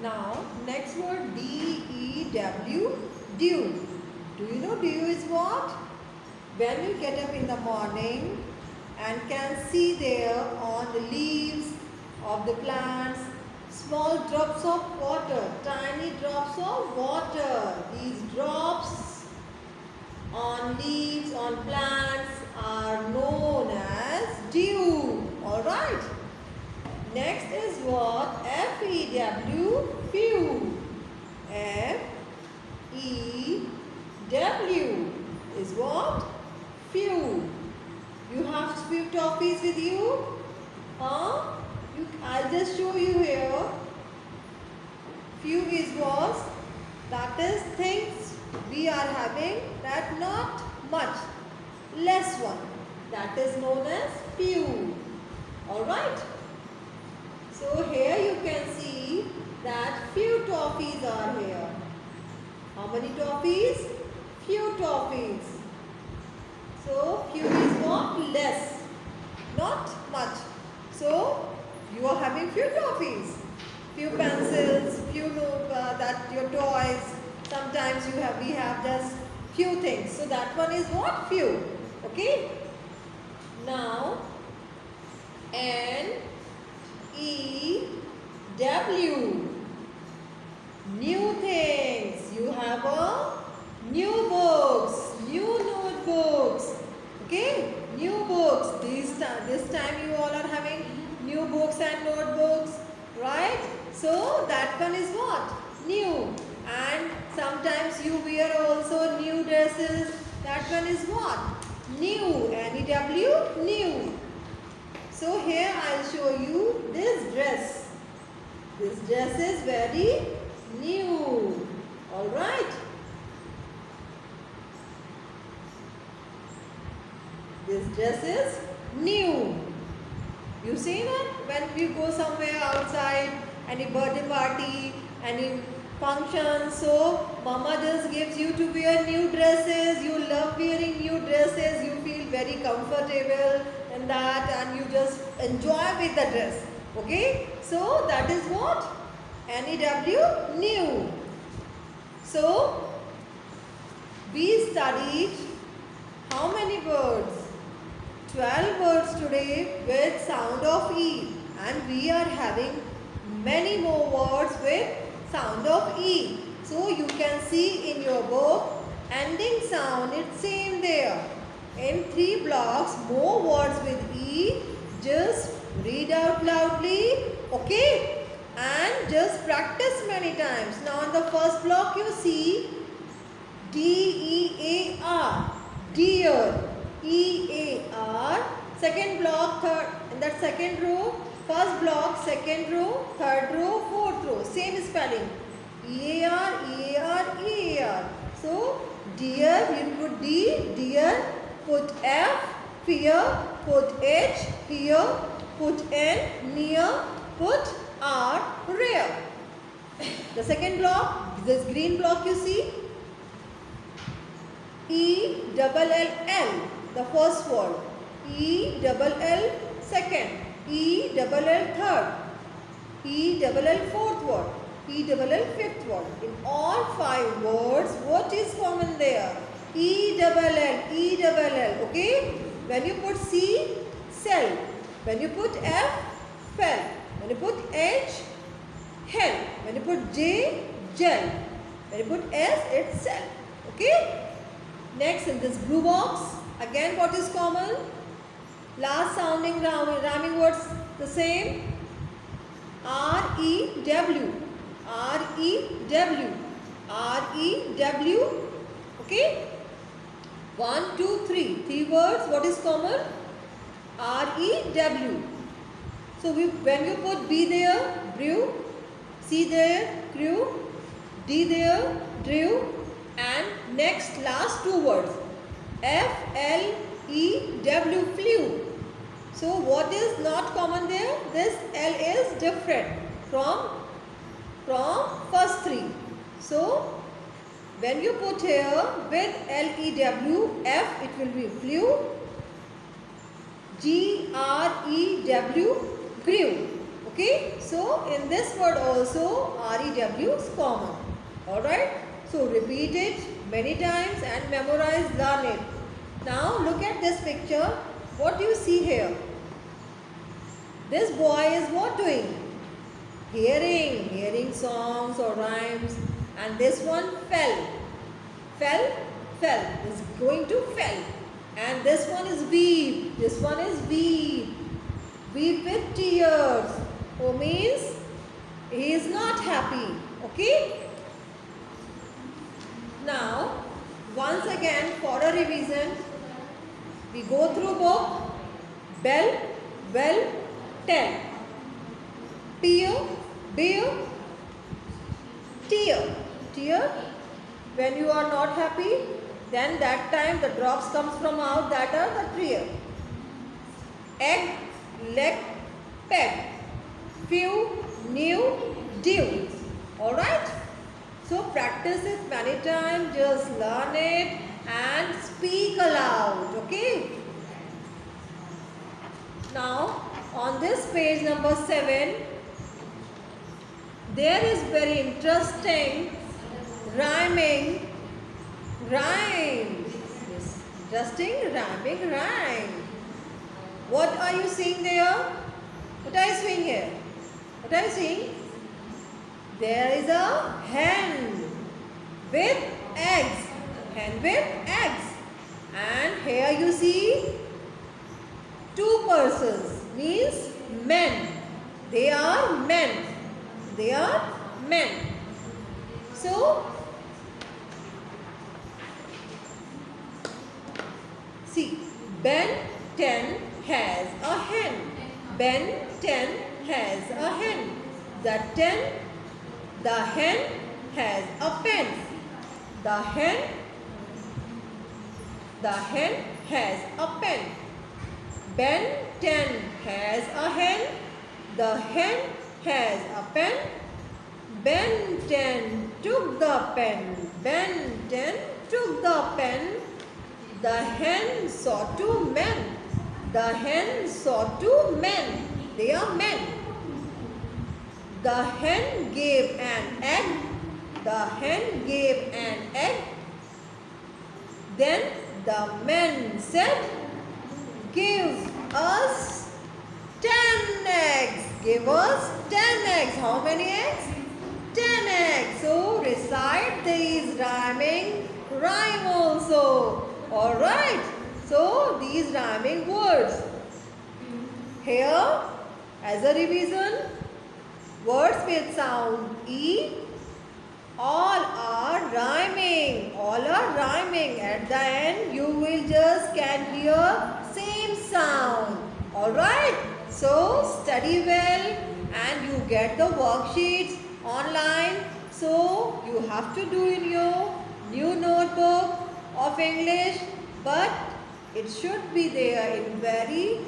Now, next word D-E-W, dew. Do you know dew is what? When you get up in the morning and can see there on the leaves of the plants small drops of water, tiny drops of water. These drops on leaves, on plants are known as dew. Alright. Next is what? F-E-W, few. F-E-W is what? Few. You have few toffees with you? Huh? I'll just show you here. Few is what? That is things we are having that not much. Less one. That is known as few. Alright? So here you can see that few toffees are here. How many toffees? Few toffees. So few is what? Less. Not much. So you are having few toffees. Few pencils, few that your toys. Sometimes we have just few things. So that one is what? Few. Okay. Now N-E-W. New things. You have a new books, new notebooks. Okay, new books. This time you all are having new books and notebooks, right? So that one is what? New. And sometimes you wear also new dresses. That one is what? New. N-E-W, new. So here I'll show you this dress. This dress is very new. Alright. This dress is new. You see that? When we go somewhere outside, any birthday party, any function, so mama just gives you to wear new dresses. You love wearing new dresses. You feel very comfortable in that and you just enjoy with the dress. Okay? So that is what? N-E-W, new. So we studied how many words? 12 words today with sound of E, and we are having many more words with sound of E. So you can see in your book ending sound, it's same there. In 3 blocks, more words with E. Just read out loudly, okay? And just practice many times. Now in the first block you see D-E-A-R, dear. E-A-R. Second block, third, in that second row, first block, second row, third row, fourth row. Same spelling. E-A-R, E-A-R, E-A-R. So, dear, you put D, dear, put F, fear, put H, here, put N, near, put R, rare. The second block, this green block you see, E-double-L-L. The first word, E-double-L second, E-double-L third, E-double-L fourth word, E-double-L fifth word. In all 5 words, what is common there? E-double-L, E-double-L, okay? When you put C, cell. When you put F, fell. When you put H, hell. When you put J, gel. When you put S, it's cell, okay? Next, in this blue box, again what is common? Last sounding rhyming words the same. R-E-W, R-E-W, R-E-W, okay? 1, 2, 3, 3 words, what is common? R-E-W. So when you put B there, brew, C there, crew, D there, drew, and next last 2 words, F-L-E-W, flew. So what is not common there? This L is different from first 3. So when you put here with L-E-W, F, it will be flew, G-R-E-W, grew. Okay, so in this word also REW is common. Alright, so repeat it many times and memorize, learn it. Now look at this picture. What do you see here? This boy is what doing? Hearing songs or rhymes, and this one fell. Is going to fell. And this one is weep. This one is weep. Weep with tears. Oh, means he is not happy. Okay? Now, once again for a revision, we go through book. Bell, well, tell. Tear, beer, tear. When you are not happy, then that time the drops comes from out, that are the tear. Egg, leg, peg. Few, new, due. Alright? So practice it many times, just learn it and speak aloud. Okay? Now on this page number 7, there is very interesting rhyming rhyme. Yes, interesting rhyming rhyme. What are you seeing there? What are you seeing here? What are you seeing? There is a hen with eggs. Hen with eggs. And here you see 2 persons, means men. They are men. They are men. So, see, Ben 10 has a hen. Ben 10 has a hen. The hen has a pen. The hen has a pen. Ben 10 has a hen. The hen has a pen. Ben 10 took the pen. Ben 10 took the pen. The hen saw 2 men. The hen saw 2 men. They are men. The hen gave an egg. The hen gave an egg. Then the men said, "Give us 10 eggs." Give us 10 eggs. How many eggs? 10 eggs. So recite these rhyming rhyme also. Alright. So these rhyming words. Here as a revision, words with sound E, all are rhyming. All are rhyming. At the end you will just can hear same sound. Alright. So study well and you get the worksheets online. So you have to do in your new notebook of English, but it should be there in very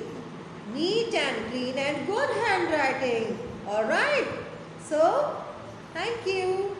neat and clean and good handwriting. Alright. So thank you.